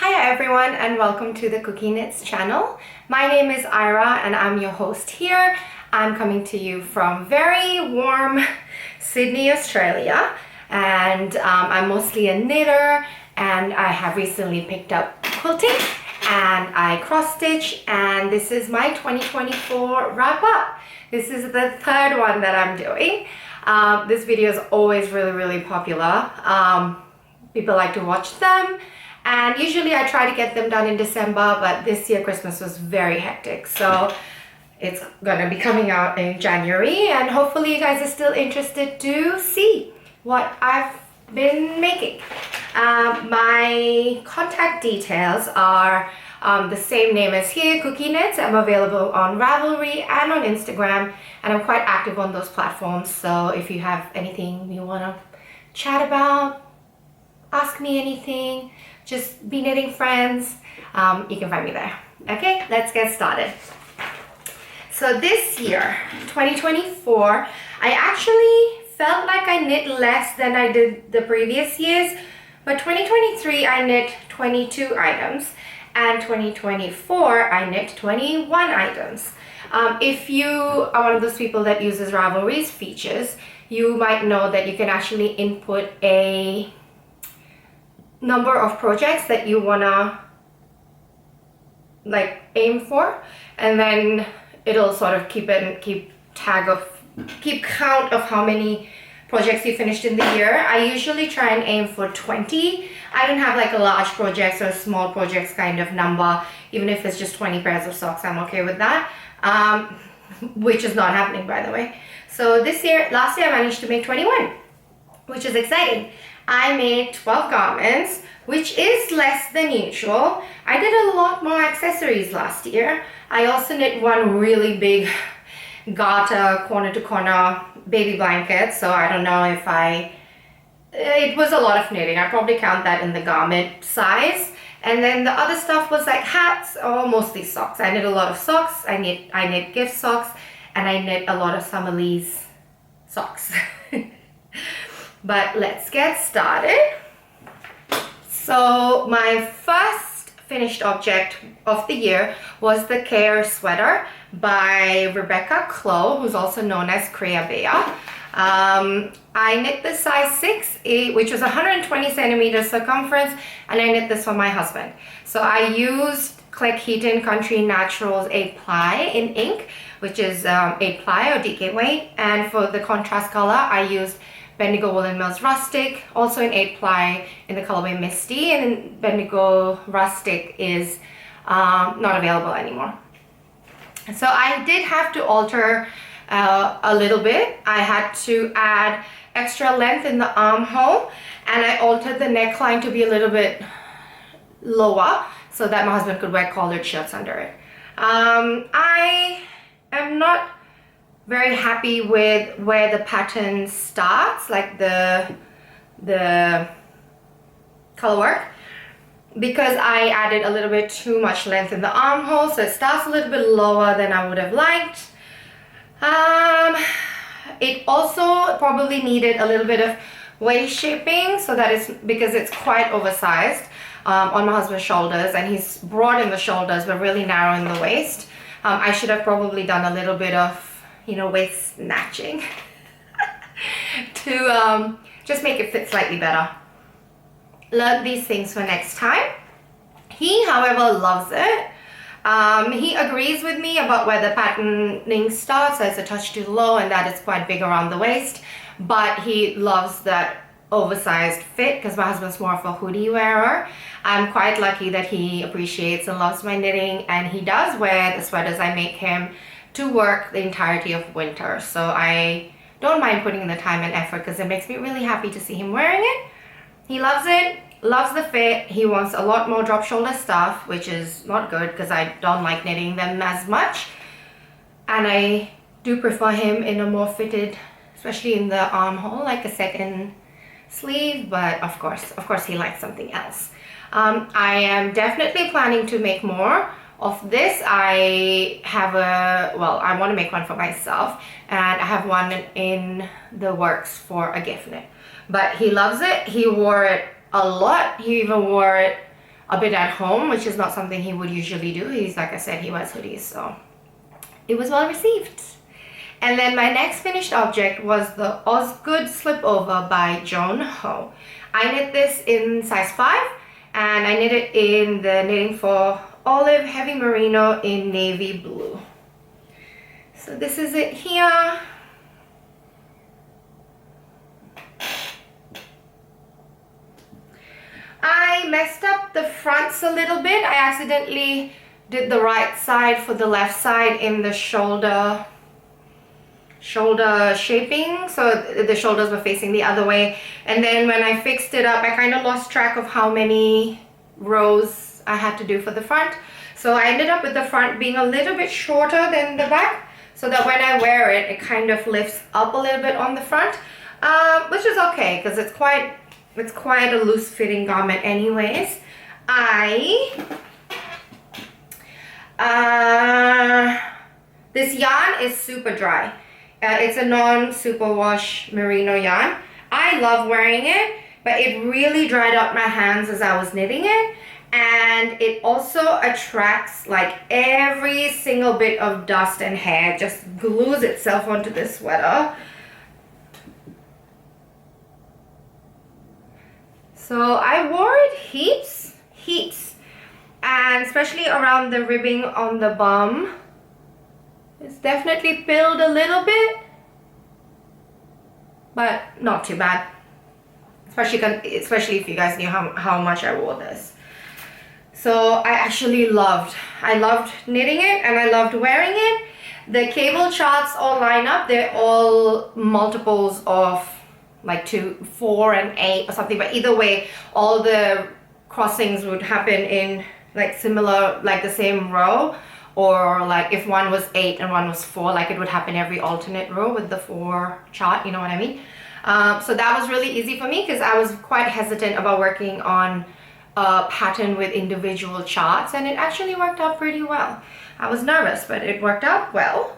Hi everyone and welcome to the Cookie Knits channel. My name is Ira and I'm your host here. I'm coming to you from very warm Sydney, Australia, and I'm mostly a knitter, and I have recently picked up quilting and I cross stitch, and this is my 2024 wrap up. This is the third one that I'm doing. This video is always really popular. People like to watch them. And usually I try to get them done in December, but this year Christmas was very hectic. So it's gonna be coming out in January, and hopefully you guys are still interested to see what I've been making. My contact details are the same name as here, Cookie Knits. I'm available on Ravelry and on Instagram, and I'm quite active on those platforms. So if you have anything you wanna chat about, ask me anything, just be knitting friends, you can find me there. Okay, let's get started. So this year, 2024, I actually felt like I knit less than I did the previous years, but 2023 I knit 22 items, and 2024 I knit 21 items. If you are one of those people that uses Ravelry's features, you might know that you can actually input a number of projects that you wanna like aim for, and then it'll sort of keep count of how many projects you finished in the year. I usually try and aim for 20. I don't have like a large projects or small projects kind of number. Even if it's just 20 pairs of socks, I'm okay with that, which is not happening, by the way. So last year I managed to make 21, which is exciting. I made 12 garments, which is less than usual. I did a lot more accessories last year. I also knit one really big garter corner to corner baby blanket, so I don't know if it was a lot of knitting. I probably count that in the garment size. And then the other stuff was like hats or mostly socks. I knit a lot of socks. I knit gift socks, and I knit a lot of Summerlee's socks. But let's get started. So my first finished object of the year was the Kerr sweater by Clow, who's also known as Creabea. I knit the size 6, which was 120 centimeters circumference, and I knit this for my husband. So I used Cleckheaton Country Naturals 8-ply in ink, which is 8-ply or DK weight, and for the contrast color I used Bendigo Woolen Mills Rustic, also in 8-ply in the colorway Misty, and Bendigo Rustic is not available anymore. So I did have to alter a little bit. I had to add extra length in the armhole, and I altered the neckline to be a little bit lower so that my husband could wear collared shirts under it. I am not very happy with where the pattern starts, like the color work, because I added a little bit too much length in the armhole, so it starts a little bit lower than I would have liked. It also probably needed a little bit of waist shaping, so that it's because it's quite oversized on my husband's shoulders, and he's broad in the shoulders but really narrow in the waist. I should have probably done a little bit of waist snatching to just make it fit slightly better. Learn these things for next time. He, however, loves it. He agrees with me about where the patterning starts, that it's a touch too low and that it's quite big around the waist, but he loves that oversized fit because my husband's more of a hoodie wearer. I'm quite lucky that he appreciates and loves my knitting, and he does wear the sweaters I make him to work the entirety of winter, so I don't mind putting in the time and effort because it makes me really happy to see him wearing it. He loves it, loves the fit. He wants a lot more drop shoulder stuff, which is not good because I don't like knitting them as much, and I do prefer him in a more fitted, especially in the armhole, like a second sleeve, but of course he likes something else. I am definitely planning to make more of this. I want to make one for myself, and I have one in the works for a gift knit. But he loves it. He wore it a lot. He even wore it a bit at home, which is not something he would usually do. He's, like I said, he wears hoodies, so it was well received. And then my next finished object was the Osgoode Slipover by Joan. I knit this in size 5, and I knit it in the Knitting for Olive Heavy Merino in navy blue. So this is it here. I messed up the fronts a little bit. I accidentally did the right side for the left side in the shoulder shaping, so the shoulders were facing the other way, and then when I fixed it up I kind of lost track of how many rows I had to do for the front, so I ended up with the front being a little bit shorter than the back, so that when I wear it, it kind of lifts up a little bit on the front, which is okay because it's quite a loose fitting garment anyways. This yarn is super dry. It's a non-superwash merino yarn. I love wearing it, but it really dried up my hands as I was knitting it, and it also attracts like every single bit of dust and hair. It just glues itself onto this sweater. So I wore it heaps, and especially around the ribbing on the bum. It's definitely pilled a little bit, but not too bad. Especially if you guys knew how much I wore this. So I loved knitting it, and I loved wearing it. The cable charts all line up. They're all multiples of like 2, 4, and 8 or something, but either way, all the crossings would happen in like similar, like the same row. Or like if one was 8 and one was 4, like it would happen every alternate row with the 4 chart, you know what I mean? So that was really easy for me because I was quite hesitant about working on a pattern with individual charts, and it actually worked out pretty well. I was nervous, but it worked out well.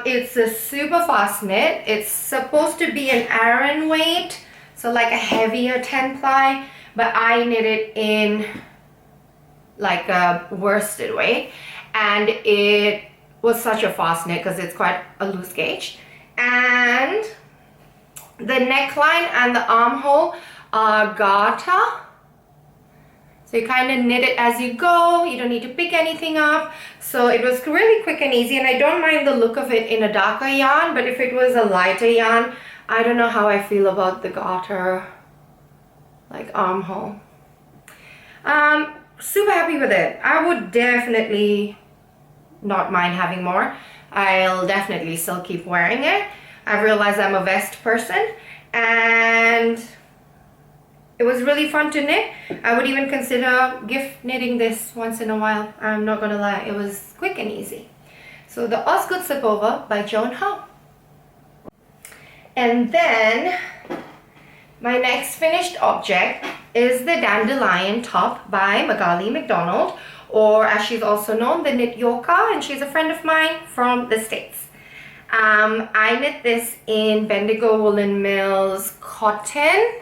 It's a super fast knit. It's supposed to be an Aran weight, so like a heavier 10 ply, but I knit it in like a worsted weight. And it was such a fast knit because it's quite a loose gauge. And the neckline and the armhole are garter. So you kind of knit it as you go. You don't need to pick anything up. So it was really quick and easy. And I don't mind the look of it in a darker yarn. But if it was a lighter yarn, I don't know how I feel about the garter like armhole. Super happy with it. I would definitely not mind having more. I'll definitely still keep wearing it. I've realized I'm a vest person, and it was really fun to knit. I would even consider gift knitting this once in a while. I'm not gonna lie, it was quick and easy. So the Osgoode Slipover by Joan. And then my next finished object is the Dandelion top by Magali MacDonald, or as she's also known, the Knit Yorker, and she's a friend of mine from the States. I knit this in Bendigo Woolen Mills cotton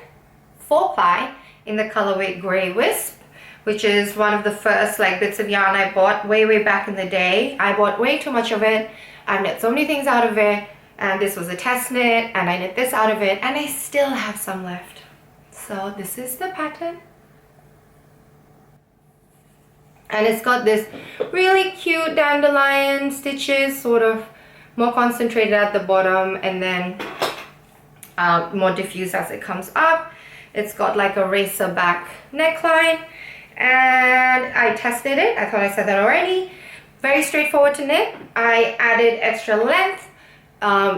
4 ply in the colorway Grey Wisp, which is one of the first like bits of yarn I bought way back in the day. I bought way too much of it. I've knit so many things out of it, and this was a test knit, and I knit this out of it, and I still have some left. So this is the pattern. And it's got this really cute dandelion stitches, sort of more concentrated at the bottom and then more diffuse as it comes up. It's got like a racer back neckline, and I tested it. I thought I said that already. Very straightforward to knit. I added extra length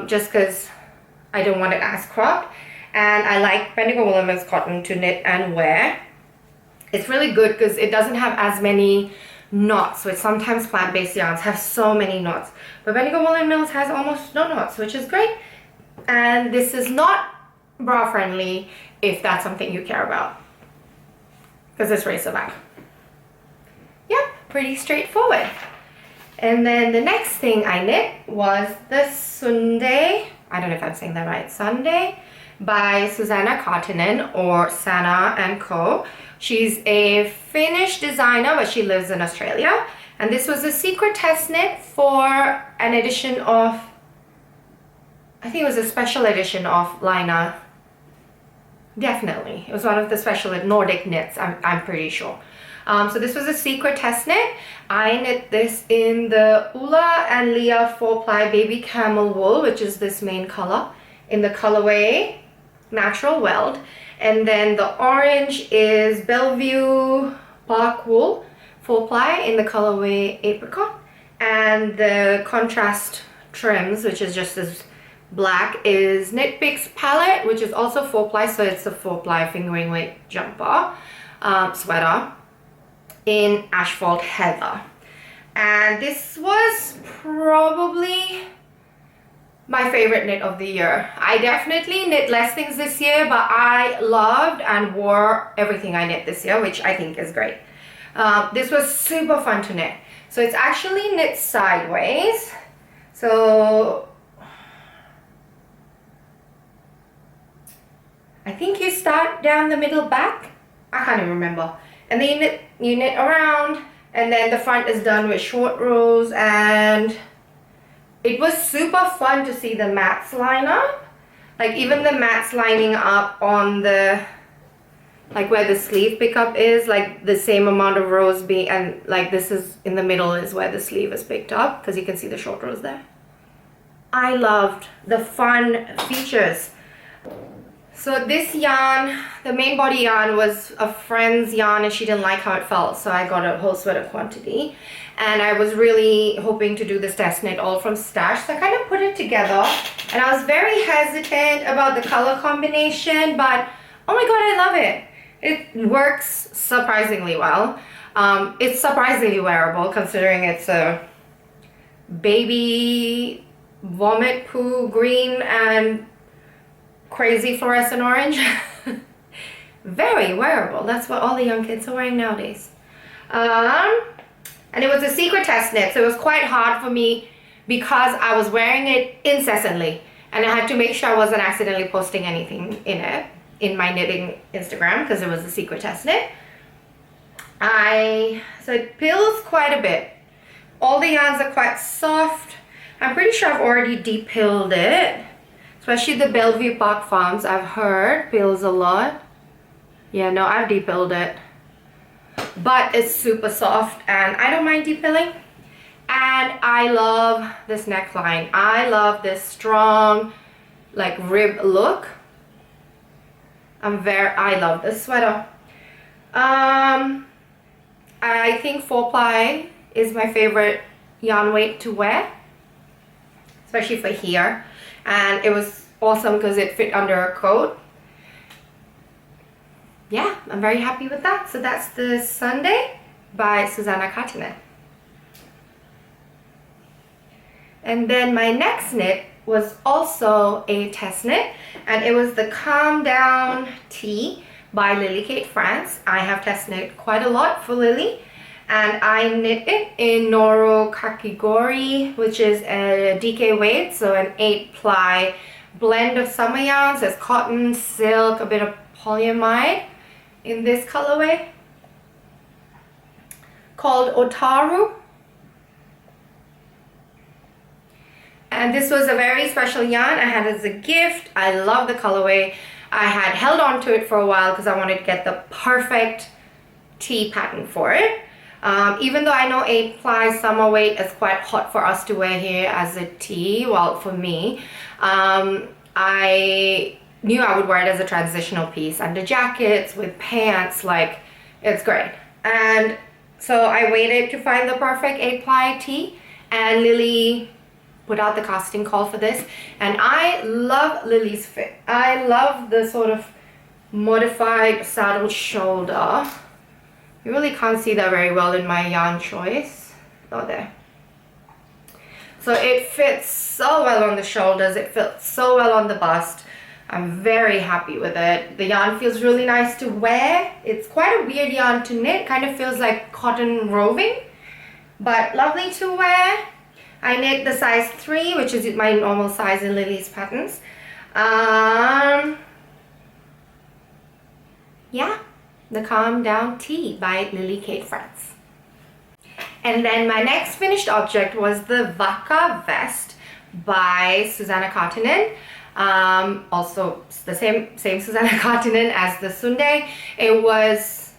just because I don't want it as cropped, and I like Bendigo Woolen Mills cotton to knit and wear. It's really good because it doesn't have as many knots, which sometimes plant-based yarns have so many knots. But Bendigo Woolen Mills has almost no knots, which is great. And this is not bra friendly if that's something you care about, because it's racer back. Yep, pretty straightforward. And then the next thing I knit was the Sunde. I don't know if I'm saying that right. Sunde. by Susanna Kaartinen, or Sanna and Co. She's a Finnish designer, but she lives in Australia. And this was a secret test knit for an edition of, I think it was a special edition of Lina. Definitely. It was one of the special Nordic knits, I'm pretty sure. So this was a secret test knit. I knit this in the Ula Lia 4-ply Baby Camel wool, which is this main color, in the colorway Natural Weld. And then the orange is Bellevue bark wool 4-ply in the colorway Apricot. And the contrast trims, which is just this black, is Knit Picks palette, which is also 4-ply, so it's a 4-ply fingering weight jumper sweater in Asphalt Heather. And this was probably my favorite knit of the year. I definitely knit less things this year, but I loved and wore everything I knit this year, which I think is great. This was super fun to knit. So it's actually knit sideways. So I think you start down the middle back. I can't even remember. And then you knit around, and then the front is done with short rows, and it was super fun to see the mats line up. Like even the mats lining up on the, like where the sleeve pickup is, like the same amount of rows being, and like this is in the middle is where the sleeve is picked up, because you can see the short rows there. I loved the fun features. So this yarn, the main body yarn, was a friend's yarn and she didn't like how it felt, so I got a whole sweater quantity. And I was really hoping to do this test knit all from stash, so I kind of put it together. And I was very hesitant about the color combination, but oh my god, I love it. It works surprisingly well. It's surprisingly wearable considering it's a baby vomit poo green and crazy fluorescent orange. Very wearable. That's what all the young kids are wearing nowadays. And it was a secret test knit, so it was quite hard for me because I was wearing it incessantly, and I had to make sure I wasn't accidentally posting anything in it in my knitting Instagram because it was a secret test knit. So it pills quite a bit. All the yarns are quite soft. I'm pretty sure I've already de-pilled it. Especially the Bellevue Park Farms, I've heard, pills a lot. Yeah, no, I've de-pilled it. But it's super soft and I don't mind de-pilling. And I love this neckline. I love this strong, like rib look. I love this sweater. I think 4-ply is my favorite yarn weight to wear, especially for here. And it was awesome because it fit under a coat. Yeah, I'm very happy with that. So that's the Sunde by Susanna Kaartinen. And then my next knit was also a test knit, and it was the Calm Down Tea by Lily Kate France. I have test knit quite a lot for Lily, and I knit it in Noro kakigori, which is a DK weight, so an 8-ply blend of summer yarns. There's cotton, silk, a bit of polyamide in this colorway called Otaru. And this was a very special yarn I had as a gift. I love the colorway. I had held on to it for a while because I wanted to get the perfect tea pattern for it. Even though I know 8-ply summer weight is quite hot for us to wear here as a tee, well, for me, I knew I would wear it as a transitional piece under jackets, with pants, like, it's great. And so I waited to find the perfect 8-ply tee, and Lily put out the casting call for this, and I love Lily's fit. I love the sort of modified saddle shoulder. You really can't see that very well in my yarn choice. Oh, there. So it fits so well on the shoulders, it fits so well on the bust. I'm very happy with it. The yarn feels really nice to wear. It's quite a weird yarn to knit, kind of feels like cotton roving, but lovely to wear. I knit the size 3, which is my normal size in Lily's patterns. yeah, the Calm Down Tea by Lily Kate Friends. And then my next finished object was the Vodka Vest by Susanna Kaartinen. Also the same Susanna Kaartinen as the Sunde. It was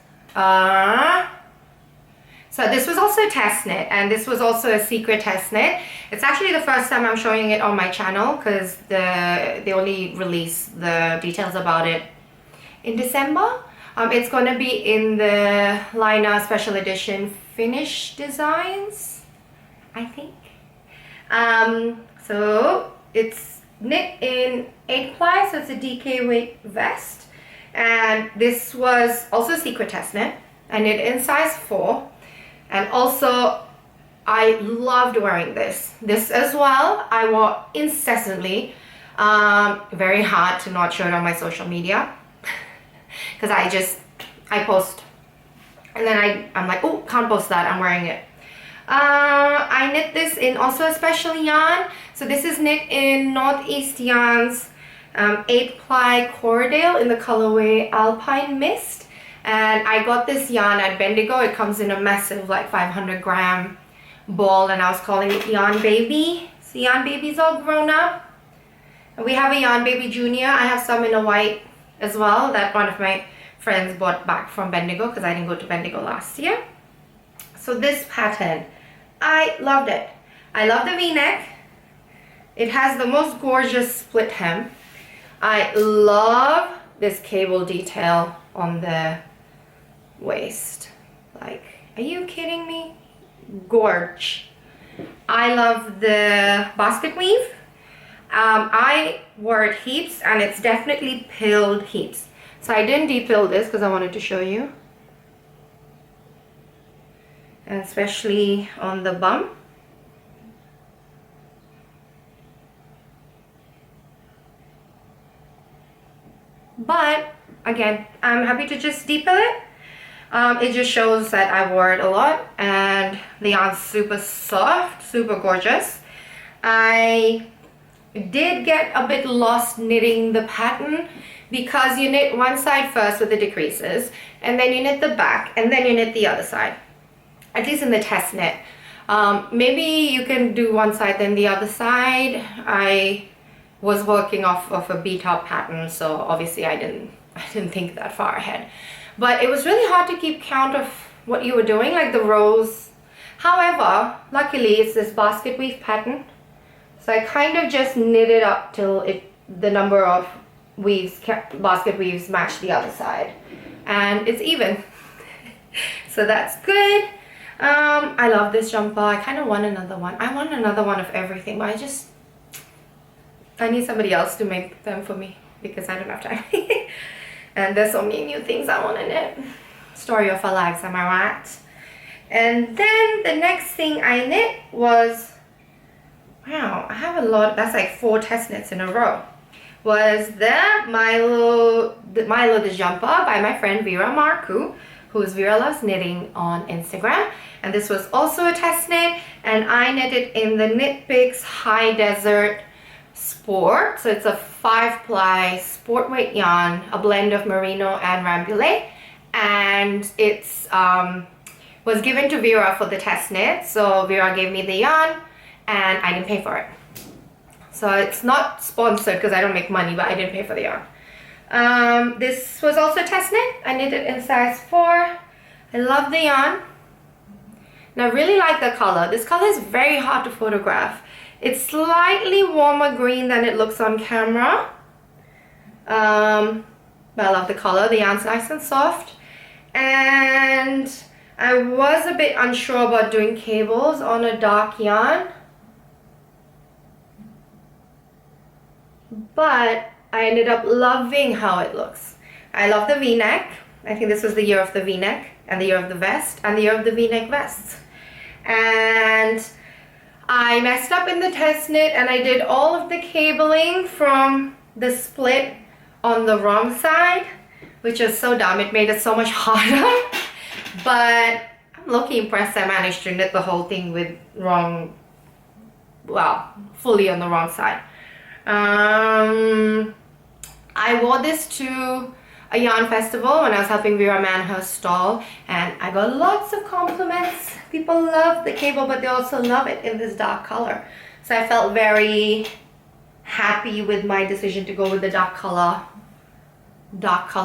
so this was also a test knit, and this was also a secret test knit. It's actually the first time I'm showing it on my channel because they only release the details about it in December. It's going to be in the Lina Special Edition Finish Designs, I think. So it's knit in 8-ply, so it's a DK weight vest. And this was also a secret test knit. I knit in size 4. And also, I loved wearing this. This as well, I wore incessantly. Very hard to not show it on my social media. Because I post. And then I'm like, oh, can't post that, I'm wearing it. I knit this in also a special yarn. So this is knit in Northeast Yarns 8-ply Corridale in the colorway Alpine Mist. And I got this yarn at Bendigo. It comes in a massive like 500-gram ball, and I was calling it Yarn Baby. So Yarn Baby's all grown up. And we have a Yarn Baby Junior. I have some in a white as well that one of my friends bought back from Bendigo because I didn't go to Bendigo last year. So this pattern, I loved it. I love the V-neck. It has the most gorgeous split hem. I love this cable detail on the waist. Like, are you kidding me? Gorge. I love the basket weave. I wore it heaps, and it's definitely pilled heaps. So I didn't depill this because I wanted to show you. And especially on the bum. But again, I'm happy to just depill it. It just shows that I wore it a lot, and the yarn's super soft, super gorgeous. I did get a bit lost knitting the pattern because you knit one side first with the decreases, and then you knit the back, and then you knit the other side. At least in the test knit. Maybe you can do one side then the other side. I was working off of a B-top pattern, so obviously I didn't think that far ahead. But it was really hard to keep count of what you were doing, like the rows. However, luckily it's this basket weave pattern. So I kind of just knit it up till the number of weaves, basket weaves match the other side. And it's even. So that's good. I love this jumper. I kind of want another one. I want another one of everything, but I need somebody else to make them for me because I don't have time. And there's so many new things I want to knit. Story of our lives, am I right? And then the next thing I knit was, wow, I have a lot, that's like 4 test knits in a row. Was the Milo the Jumper by my friend Vera Marku, who's Vera Loves Knitting on Instagram. And this was also a test knit, and I knitted in the Knit Picks High Desert Sport. So it's a 5-ply sport weight yarn, a blend of merino and rambouillet, and it's was given to Vera for the test knit. So Vera gave me the yarn and I didn't pay for it. So it's not sponsored because I don't make money, but I didn't pay for the yarn. This was also a test knit. I knitted in size 4. I love the yarn. And I really like the color. This color is very hard to photograph. It's slightly warmer green than it looks on camera. But I love the color. The yarn's nice and soft. And I was a bit unsure about doing cables on a dark yarn. But I ended up loving how it looks. I love the V-neck. I think this was the year of the V-neck, and the year of the vest, and the year of the V-neck vests. And I messed up in the test knit, and I did all of the cabling from the split on the wrong side, which was so dumb. It made it so much harder. But I'm low-key impressed I managed to knit the whole thing with fully on the wrong side. I wore this to a yarn festival when I was helping Vera man her stall, and I got lots of compliments. People love the cable, but they also love it in this dark color. So I felt very happy with my decision to go with the dark color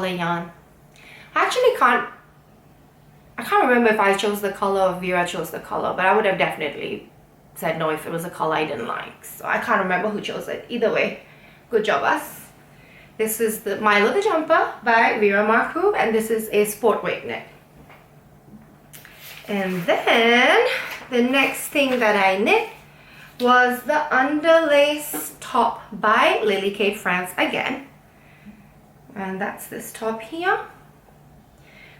yarn. I actually can't remember if I chose the color or Vera chose the color, but I would have definitely said no if it was a color I didn't like. So I can't remember who chose it. Either way, good job us. This is the Milo Jumper by Vera Marcoux, and this is a sport weight knit. And then the next thing that I knit was the underlace top by Lily Kate France again. And that's this top here.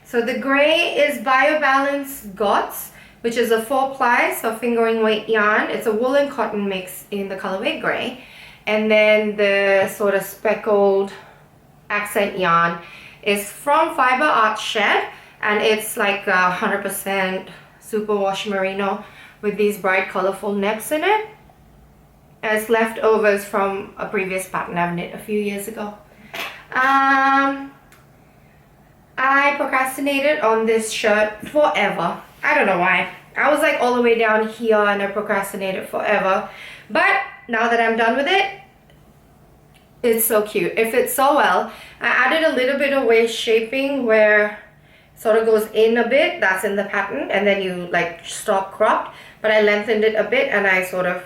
So the gray is BioBalance Gots, which is a 4-ply, so fingering weight yarn. It's a wool and cotton mix in the colorway gray. And then the sort of speckled accent yarn is from Fibre Arts Shed, and it's like 100% superwash merino with these bright colorful nebs in it. And it's leftovers from a previous pattern I've knit a few years ago. I procrastinated on this shirt forever. I don't know why. I was like all the way down here and I procrastinated forever. But now that I'm done with it, it's so cute. It fits so well. I added a little bit of waist shaping where it sort of goes in a bit. That's in the pattern. And then you like stop cropped. But I lengthened it a bit and I sort of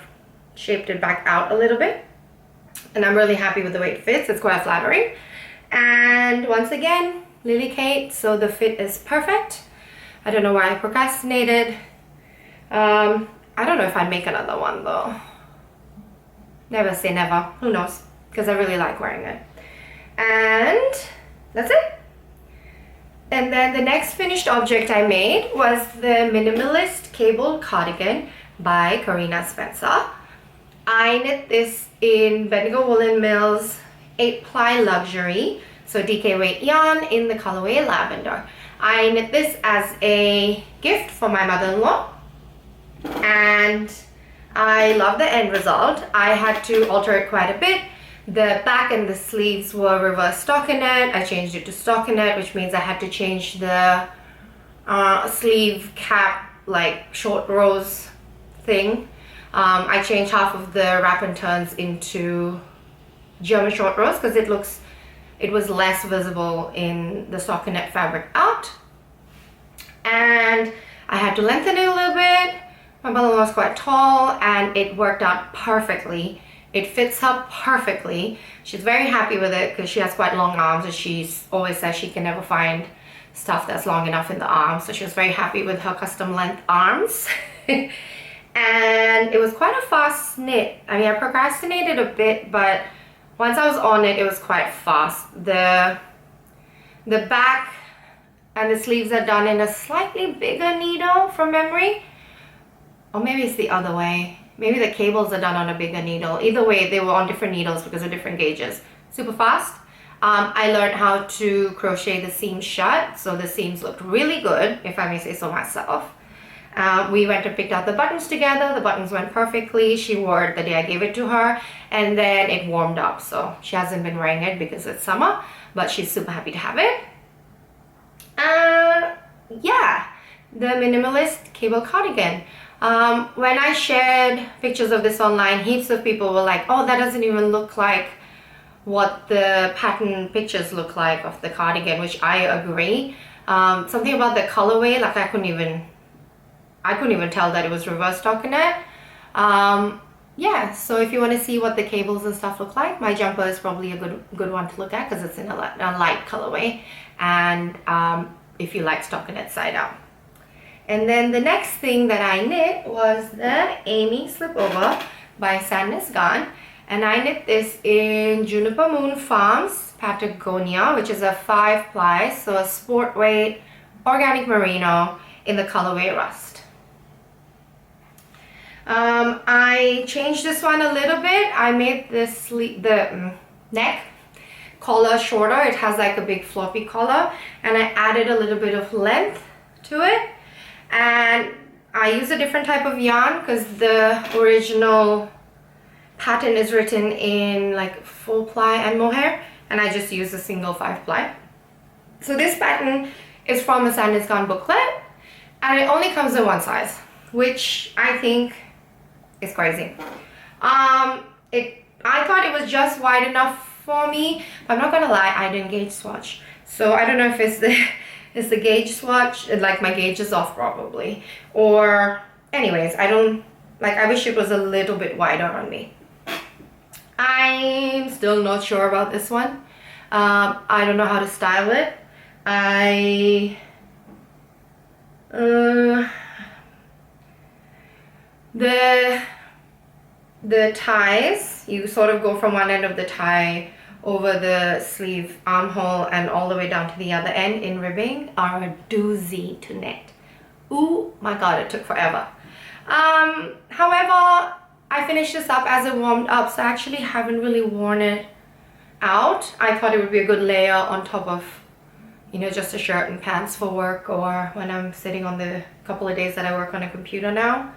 shaped it back out a little bit. And I'm really happy with the way it fits. It's quite flattering. And once again, Lily Kate. So the fit is perfect. I don't know why I procrastinated. I don't know if I'd make another one though. Never say never. Who knows? Because I really like wearing it. And that's it. And then the next finished object I made was the Minimalist Cable Cardigan by Karina Spencer. I knit this in Bendigo Woolen Mills 8-ply luxury, so DK weight yarn in the colorway lavender. I knit this as a gift for my mother-in-law, and I love the end result. I had to alter it quite a bit. The back and the sleeves were reverse stockinette. I changed it to stockinette, which means I had to change the sleeve cap, like short rows thing. I changed half of the wrap and turns into German short rows because it was less visible in the stockinette fabric out. And I had to lengthen it a little bit. My mother-in-law was quite tall and it worked out perfectly. It fits her perfectly. She's very happy with it because she has quite long arms, and she always says she can never find stuff that's long enough in the arms. So she was very happy with her custom length arms. And it was quite a fast knit. I mean, I procrastinated a bit, but once I was on it, it was quite fast. The back and the sleeves are done in a slightly bigger needle from memory. Or maybe it's the other way. Maybe the cables are done on a bigger needle. Either way, they were on different needles because of different gauges. Super fast. I learned how to crochet the seams shut, so the seams looked really good, if I may say so myself. We went and picked out the buttons together. The buttons went perfectly. She wore it the day I gave it to her, and then it warmed up. So she hasn't been wearing it because it's summer, but she's super happy to have it. Yeah, the Minimalist Cable Cardigan. When I shared pictures of this online, heaps of people were like, oh, that doesn't even look like what the pattern pictures look like of the cardigan, which I agree. Something about the colorway, like I couldn't even tell that it was reverse stockinette. Yeah, so if you want to see what the cables and stuff look like, my jumper is probably a good one to look at because it's in a light colorway, and if you like stockinette side out. And then the next thing that I knit was the Amy Slipover by Sadness Gone, and I knit this in Juniper Moon Farms Patagonia, which is a 5-ply, so a sport weight organic merino in the colorway Rust. I changed this one a little bit. I made the neck collar shorter. It has like a big floppy collar, and I added a little bit of length to it. And I use a different type of yarn because the original pattern is written in like 4-ply and mohair, and I just use a single 5-ply. So this pattern is from a Sunde's Gone booklet, and it only comes in one size, which I think is crazy. I thought it was just wide enough for me, but I'm not gonna lie, I didn't gauge swatch. So I don't know if it's the gauge swatch, like my gauge is off probably, or anyways, I wish it was a little bit wider on me. I'm still not sure about this one. I don't know how to style it. The ties, you sort of go from one end of the tie over the sleeve armhole and all the way down to the other end in ribbing, are a doozy to knit. Ooh my god, it took forever. However, I finished this up as it warmed up, so I actually haven't really worn it out. I thought it would be a good layer on top of, you know, just a shirt and pants for work, or when I'm sitting on the couple of days that I work on a computer now.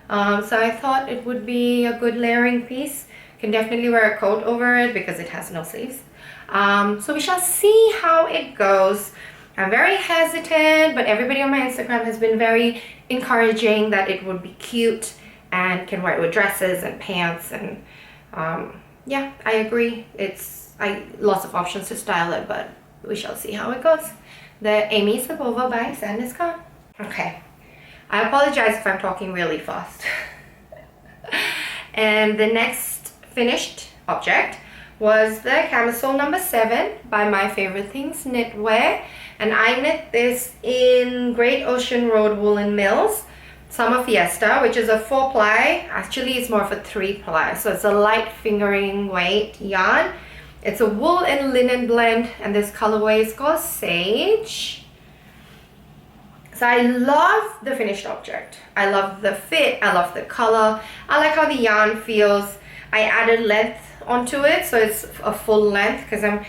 So I thought it would be a good layering piece. Can definitely wear a coat over it because it has no sleeves. So we shall see how it goes. I'm very hesitant, but everybody on my Instagram has been very encouraging that it would be cute and can wear it with dresses and pants, and yeah, I agree. Lots of options to style it, but we shall see how it goes. The Amy Slipover by Sunde's Gone. Okay, I apologize if I'm talking really fast. And the next finished object was the camisole number 7 by My Favorite Things Knitwear, and I knit this in Great Ocean Road Woolen Mills Summer Fiesta, which is a 4-ply. Actually, it's more of a 3-ply, so it's a light fingering weight yarn. It's a wool and linen blend, and this colorway is called Sage. So I love the finished object. I love the fit, I love the color, I like how the yarn feels. I added length onto it, so it's a full length because I'm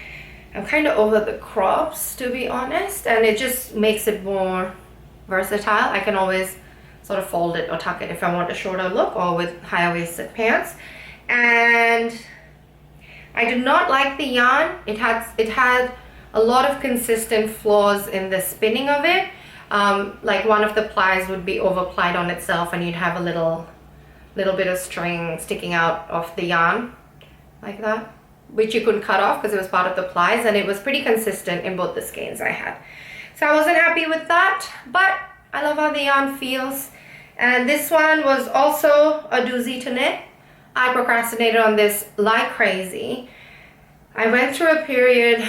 kind of over the crops, to be honest, and it just makes it more versatile. I can always sort of fold it or tuck it if I want a shorter look, or with higher waisted pants. And I did not like the yarn. It had a lot of consistent flaws in the spinning of it. Like one of the plies would be over plied on itself, and you'd have a little bit of string sticking out of the yarn like that, which you couldn't cut off because it was part of the plies, and it was pretty consistent in both the skeins I had. So I wasn't happy with that, but I love how the yarn feels. And this one was also a doozy to knit. I procrastinated on this like crazy. I went through a period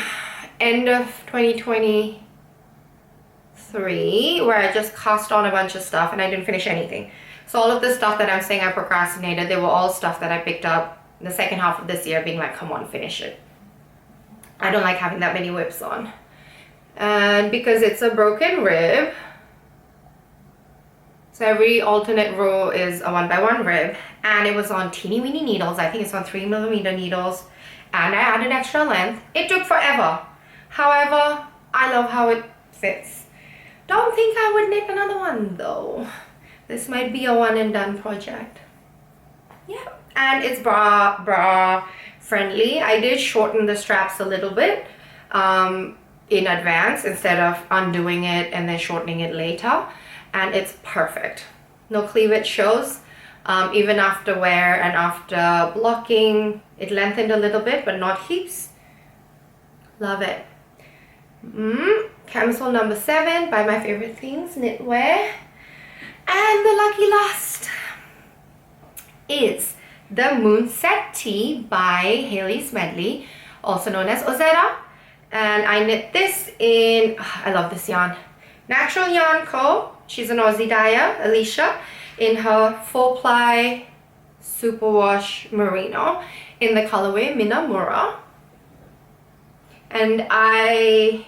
end of 2023 where I just cast on a bunch of stuff and I didn't finish anything. So all of the stuff that I'm saying I procrastinated, they were all stuff that I picked up in the second half of this year, being like, come on, finish it. I don't like having that many whips on. And because it's a broken rib, so every alternate row is a 1x1 rib, and it was on teeny weeny needles. I think it's on 3mm needles, and I added extra length. It took forever. However, I love how it fits. Don't think I would knit another one though. This might be a one and done project. Yeah, and it's bra friendly. I did shorten the straps a little bit in advance instead of undoing it and then shortening it later. And it's perfect. No cleavage shows. Even after wear and after blocking, it lengthened a little bit, but not heaps. Love it. Camisole number 7 by My Favorite Things Knitwear. And the lucky last is the Moonset Tea by Haley's Medley, also known as Ozetta. And I knit this in, I love this yarn, Natural Yarn Co. She's an Aussie dyer, Alicia, in her 4-ply superwash merino in the colorway Minamura. And I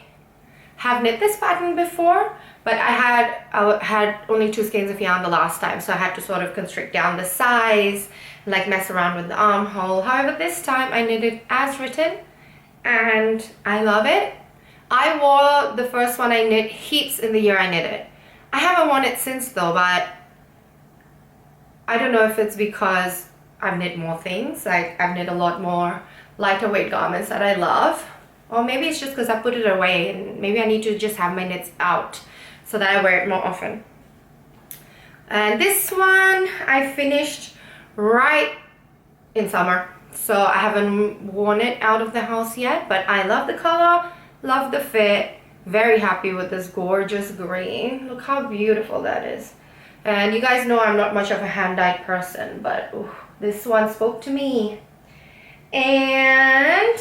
have knit this pattern before, but I had only 2 skeins of yarn the last time, so I had to sort of constrict down the size, like mess around with the armhole. However, this time I knit it as written, and I love it. I wore the first one I knit heaps in the year I knit it. I haven't worn it since though, but I don't know if it's because I've knit more things. Like I've knit a lot more lighter weight garments that I love. Or maybe it's just because I put it away and maybe I need to just have my knits out so that I wear it more often. And this one I finished right in summer. So I haven't worn it out of the house yet, but I love the color, love the fit. Very happy with this gorgeous green. Look how beautiful that is. And you guys know I'm not much of a hand-dyed person, but ooh, this one spoke to me. And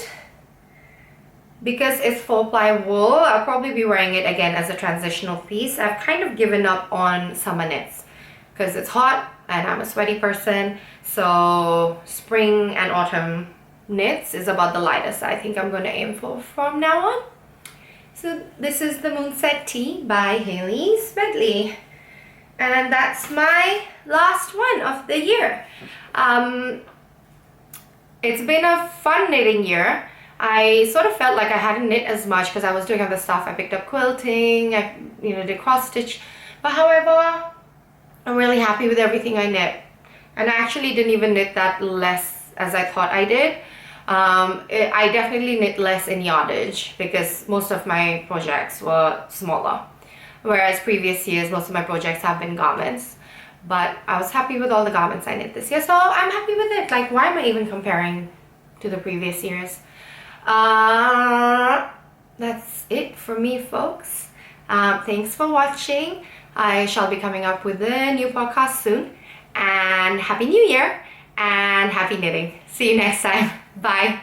because it's 4-ply wool, I'll probably be wearing it again as a transitional piece. I've kind of given up on summer knits because it's hot and I'm a sweaty person. So spring and autumn knits is about the lightest I think I'm going to aim for from now on. So this is the Moonset Tea by Hayley Smedley. And that's my last one of the year. It's been a fun knitting year. I sort of felt like I hadn't knit as much because I was doing other stuff. I picked up quilting, I did cross stitch. But however, I'm really happy with everything I knit. And I actually didn't even knit that less as I thought I did. I definitely knit less in yardage because most of my projects were smaller. Whereas previous years, most of my projects have been garments. But I was happy with all the garments I knit this year. So I'm happy with it. Like, why am I even comparing to the previous years? That's it for me, folks. Thanks for watching. I shall be coming up with a new podcast soon. And Happy New Year and happy knitting. See you next time. Bye.